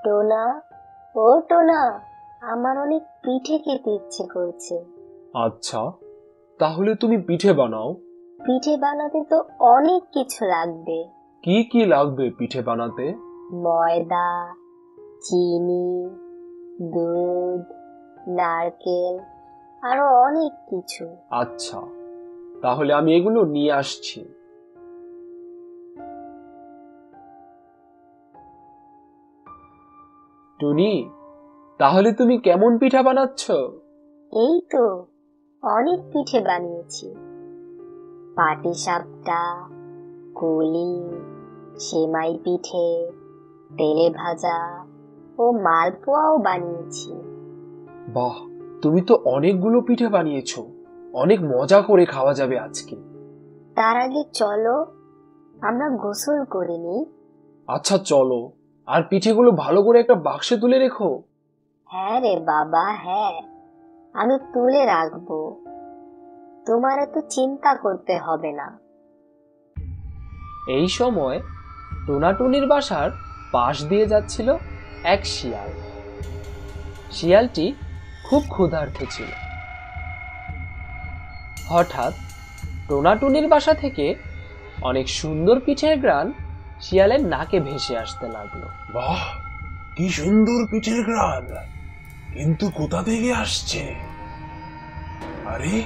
টোনা, ও টোনা, আমার অনেক পিঠে খেতে ইচ্ছে করছে। আচ্ছা, তাহলে তুমি পিঠে বানাও। পিঠে বানাতে তো অনেক কিছু লাগবে। কি কি লাগবে পিঠে বানাতে? ময়দা, চিনি, দুধ, নারকেল, আরো অনেক কিছু। আচ্ছা, তাহলে আমি এগুলো নিয়ে আসছি। টুনি, তাহলে তুমি কেমন পিঠা বানাচ্ছ? এই তো অনেক পিঠে বানিয়েছি। পাটিসাপটা, কুলি, সেমাই পিঠে, তেলে ভাজা ও মালপোয়াও বানিয়েছি। বাহ, তুমি তো অনেকগুলো পিঠে বানিয়েছো। অনেক মজা করে খাওয়া যাবে আজকে। তার আগে চলো আমরা গোসল করে নিই। আচ্ছা চলো, আর পিঠেগুলো ভালো করে একটা বাক্সে তুলে রেখো। হ্যাঁ রে বাবা, হ্যাঁ, আমি তুলে রাখবো। তোমার এত চিন্তা করতে হবে না। এই সময় টোনাটুনির বাসার পাশ দিয়ে যাচ্ছিল এক শিয়াল। শিয়ালটি খুব ক্ষুধার্ত ছিল। হঠাৎ টোনাটুনির বাসা থেকে অনেক সুন্দর পিঠের ঘ্রাণ শিয়ালের নাকে ভেসে আসতে লাগলো। বাহ, কি সুন্দর পিঠের ঘ্রাণ! কিন্তু কোথা থেকে আসছে? আরে,